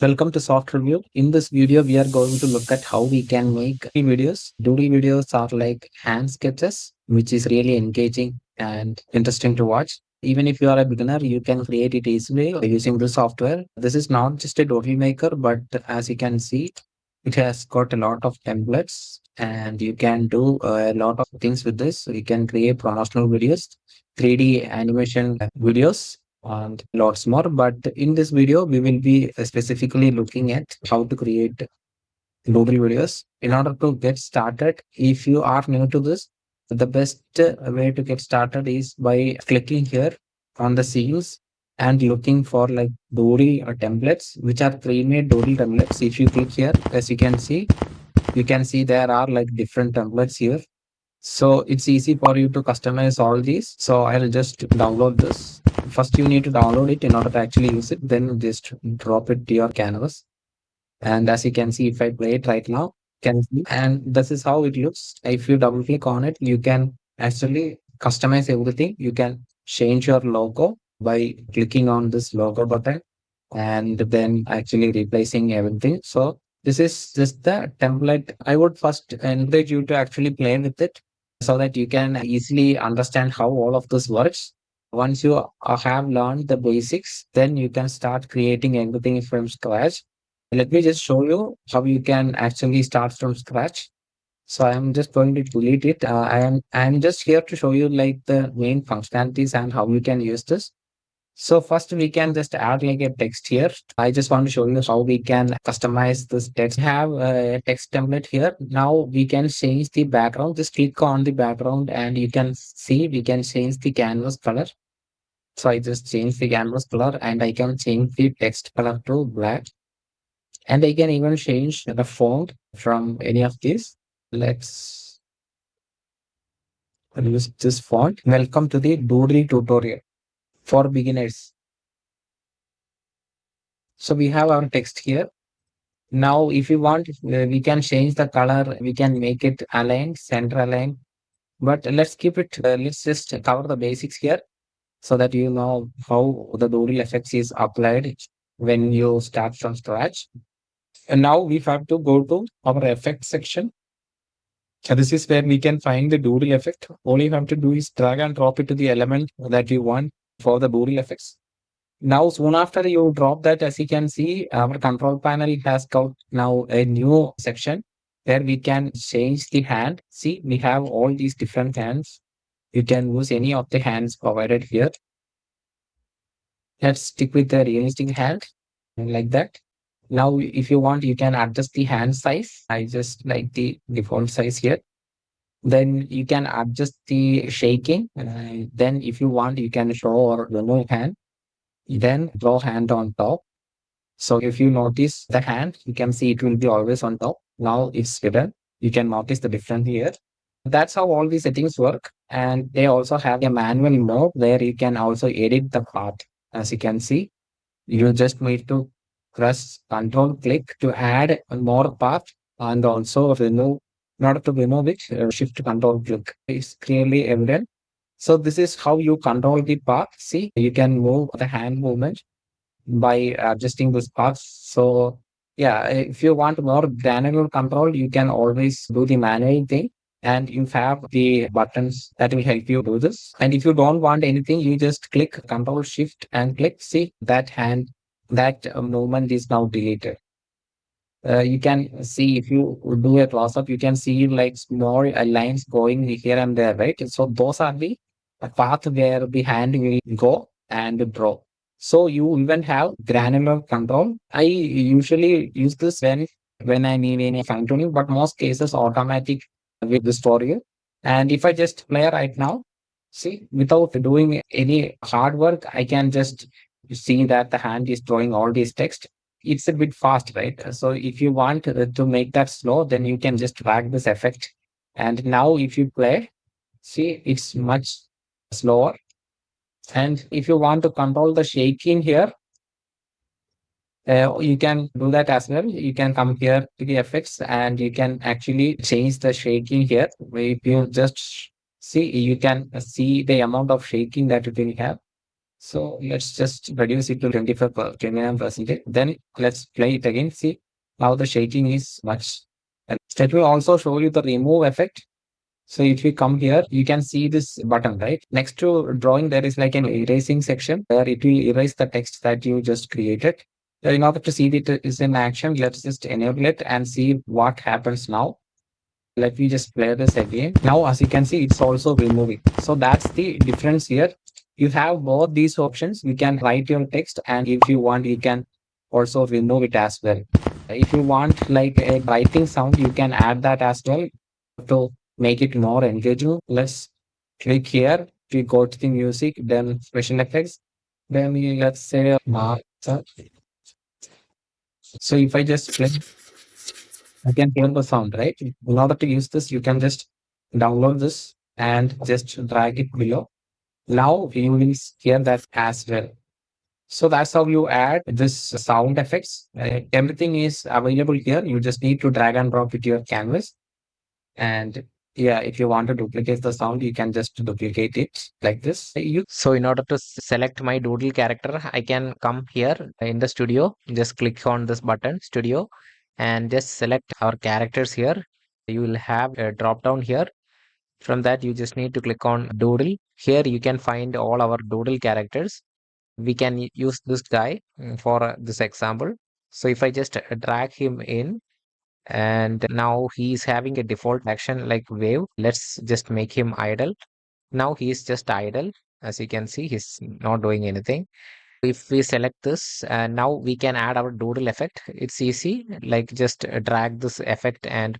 Welcome to Soft Review. In this video, we are going to look at how we can make videos. Doodle videos are like hand sketches, which is really engaging and interesting to watch. Even if you are a beginner, you can create it easily using the software. This is not just a Doodle maker, but as you can see, it has got a lot of templates and you can do a lot of things with this. You can create promotional videos, 3D animation videos, and lots more. But in this video, we will be specifically looking at how to create Doodle videos. In order to get started, if you are new to this, the best way to get started is by clicking here on the scenes and looking for like Doodle templates, which are pre-made Doodle templates. If you click here, as you can see there are like different templates here, so it's easy for you to customize all these. So I'll just download this. First, you need to download it in order to actually use it. Then just drop it to your canvas. And as you can see, if I play it right now, can see, and this is how it looks. If you double click on it, you can actually customize everything. You can change your logo by clicking on this logo button and then actually replacing everything. So this is just the template. I would first encourage you to actually play with it so that you can easily understand how all of this works. Once you have learned the basics, then you can start creating everything from scratch. Let me just show you how you can actually start from scratch. So I'm just going to delete it. I'm just here to show you like the main functionalities and how you can use this. So first we can just add like a text here. I just want to show you how we can customize this text. We have a text template here. Now we can change the background. Just click on the background and you can see we can change the canvas color. So I just change the canvas color and I can change the text color to black. And I can even change the font from any of these. Let's use this font. Welcome to the Doodle tutorial for beginners. So we have our text here. Now, if you want, we can change the color. We can make it aligned, center aligned. But let's keep it. Let's just cover the basics here so that you know how the Doodle effects is applied when you start from scratch. And now we have to go to our effect section. This is where we can find the Doodle effect. All you have to do is drag and drop it to the element that you want for the Doodle effects. Now, soon after you drop that, as you can see, our control panel has got now a new section where we can change the hand. See, we have all these different hands. You can use any of the hands provided here. Let's stick with the realistic hand like that. Now, if you want, you can adjust the hand size. I just like the default size here. Then you can adjust the shaking. Then if you want, you can show or remove hand. Then draw hand on top. So if you notice the hand, you can see it will be always on top. Now it's hidden. You can notice the difference here. That's how all these settings work. And they also have a manual mode where you can also edit the path. As you can see, you just need to press control click to add more path and also remove, in order to remove it, shift control click is clearly evident. So this is how you control the path. See, you can move the hand movement by adjusting this path. So yeah, if you want more granular control, you can always do the manual thing. And you have the buttons that will help you do this. And if you don't want anything, you just click Control Shift and click. See that hand, that movement is now deleted. You can see if you do a close up, you can see like small lines going here and there, right? So those are the path where the hand will go and draw. So you even have granular control. I usually use this when I need any fine tuning, but most cases automatic with this for you. And if I just play right now, see, without doing any hard work, I can just see that the hand is drawing all these text. It's a bit fast, right? So if you want to make that slow, then you can just drag this effect. And now if you play, see, it's much slower. And if you want to control the shaking here, you can do that as well. You can come here to the effects and you can actually change the shaking here. If you just see, you can see the amount of shaking that it will have. So let's just reduce it to 29%. Then let's play it again. See how the shaking is much. And that will also show you the remove effect. So if you come here, you can see this button, right? Next to drawing, there is like an erasing section where it will erase the text that you just created. In order to see it is in action, let's just enable it and see what happens now. Let me just play this again. Now, as you can see, it's also removing. So that's the difference here. You have both these options. You can write your text, and if you want, you can also remove it as well. If you want like a writing sound, you can add that as well to make it more engaging. Let's click here. We go to the music, then special effects. Then let's say so if I just play, I can hear the sound, right? In order to use this, you can just download this and just drag it below. Now you will hear that as well. So that's how you add this sound effects. Everything is available here. You just need to drag and drop it to your canvas. And yeah, if you want to duplicate the sound, you can just duplicate it like this. So in order to select my doodle character, I can come here in the studio, just click on this button, studio, and just select our characters here. You will have a drop down here. From that, you just need to click on doodle. Here you can find all our doodle characters. We can use this guy for this example. So if I just drag him in, and now he is having a default action like wave. Let's just make him idle. Now he is just idle. As you can see, he's not doing anything. If we select this, now we can add our doodle effect. It's easy, like just drag this effect and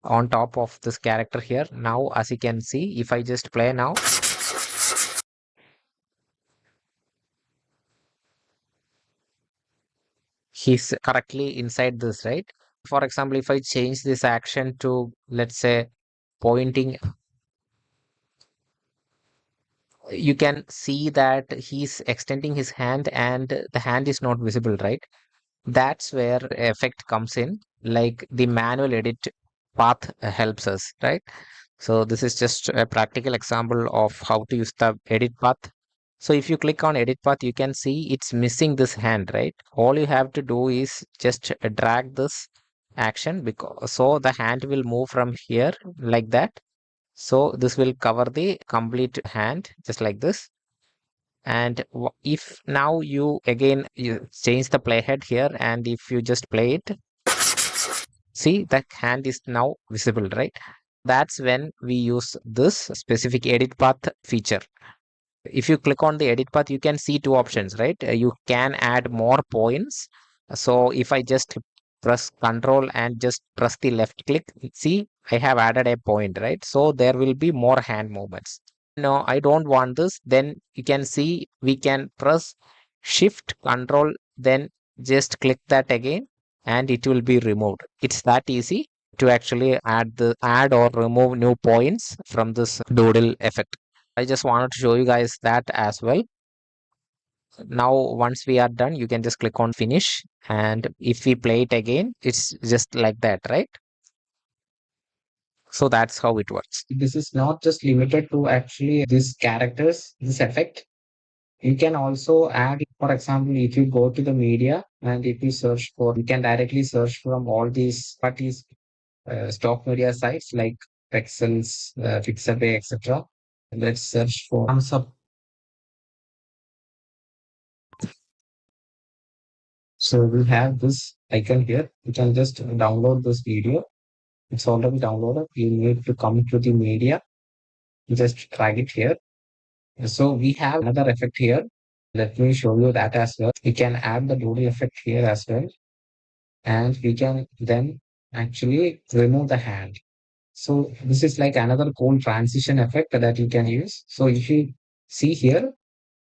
on top of this character here. Now as you can see, if I just play now, he's correctly inside this, right? For example, if I change this action to, let's say, pointing, you can see that he's extending his hand and the hand is not visible, right? That's where effect comes in, like the manual edit path helps us, right? So this is just a practical example of how to use the edit path. So if you click on edit path, you can see it's missing this hand, right? All you have to do is just drag this action, because so the hand will move from here like that. So this will cover the complete hand just like this. And if now you again you change the playhead here, and if you just play it, see that hand is now visible, right? That's when we use this specific edit path feature. If you click on the edit path, you can see two options, right? You can add more points. So if I just press control and just press the left click, see, I have added a point, right? So there will be more hand movements. No, I don't want this. Then you can see we can press shift control, then just click that again and it will be removed. It's that easy to actually add or remove new points from this doodle effect. I just wanted to show you guys that as well. Now, once we are done, you can just click on finish. And if we play it again, it's just like that, right? So that's how it works. This is not just limited to actually these characters, this effect. You can also add, for example, if you go to the media and if you search for, you can directly search from all these parties, stock media sites like Pexels, Pixabay, etc. Let's search for thumbs up. So we have this icon here. You can just download this video. It's already downloaded. You need to come to the media. Just drag it here. So we have another effect here. Let me show you that as well. We can add the doodle effect here as well. And we can then actually remove the hand. So this is like another cool transition effect that you can use. So if you see here,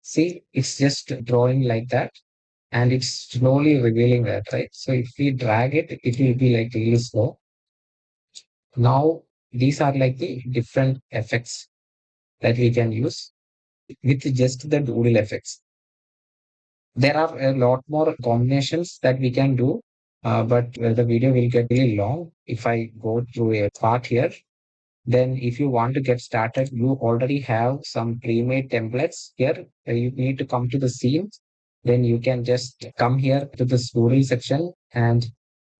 see, it's just drawing like that and it's slowly revealing that, right? So if we drag it, it will be like really slow. Now, these are like the different effects that we can use with just the doodle effects. There are a lot more combinations that we can do, but the video will get really long if I go through a part here. Then if you want to get started, you already have some pre-made templates here. You need to come to the scenes. Then you can just come here to the story section and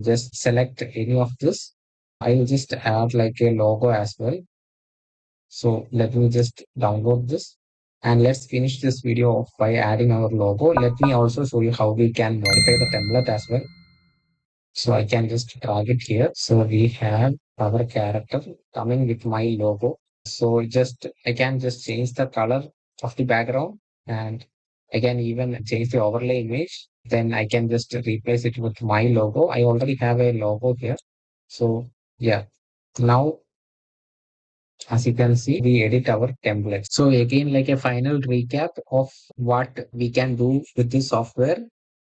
just select any of this. I will just add like a logo as well. So let me just download this and let's finish this video off by adding our logo. Let me also show you how we can modify the template as well. So I can just drag it here. So we have our character coming with my logo. So I can just change the color of the background and I can even change the overlay image. Then I can just replace it with my logo. I already have a logo here. So yeah, now as you can see, we edit our templates. So again, like a final recap of what we can do with this software.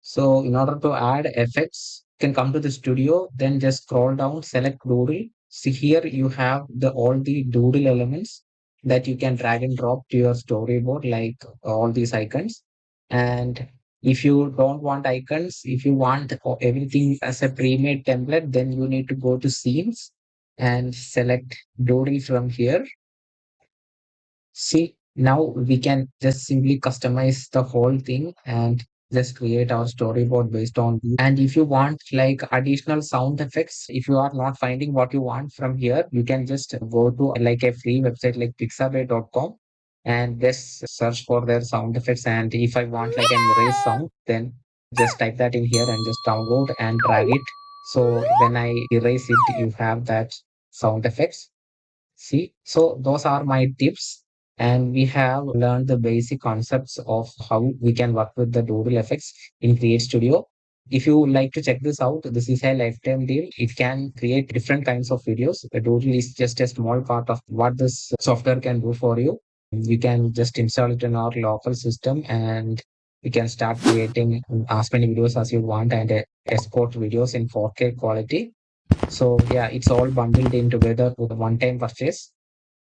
So in order to add effects, you can come to the studio, then just scroll down, select Doodle. See here you have the all the Doodle elements that you can drag and drop to your storyboard, like all these icons. And if you don't want icons, if you want everything as a pre-made template, then you need to go to scenes and select Doodle from here. See, now we can just simply customize the whole thing and just create our storyboard based on these. And if you want like additional sound effects, if you are not finding what you want from here, you can just go to like a free website like pixabay.com and just search for their sound effects. And if I want like an erase sound, then just type that in here and just download and drag it. So when I erase it, you have that sound effects. See, so those are my tips, and we have learned the basic concepts of how we can work with the Doodle effects in Create Studio. If you would like to check this out, this is a lifetime deal. It can create different kinds of videos. The Doodle is just a small part of what this software can do for you. You can just install it in our local system and you can start creating as many videos as you want and export videos in 4K quality. So yeah, it's all bundled in together with a one-time purchase.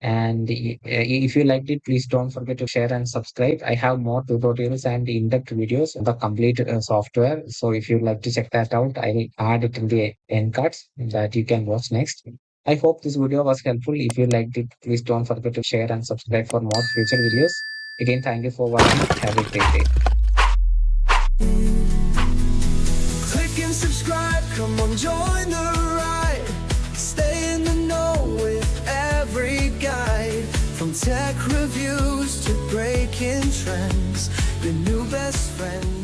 And if you liked it, please don't forget to share and subscribe. I have more tutorials and in-depth videos on the complete software. So if you'd like to check that out, I will add it in the end cards that you can watch next. I hope this video was helpful. If you liked it, please don't forget to share and subscribe for more future videos. Again, thank you for watching. Have a great day. Click and subscribe, come on, join the ride. Stay in the know with every guide. From tech reviews to breaking trends, your new best friend.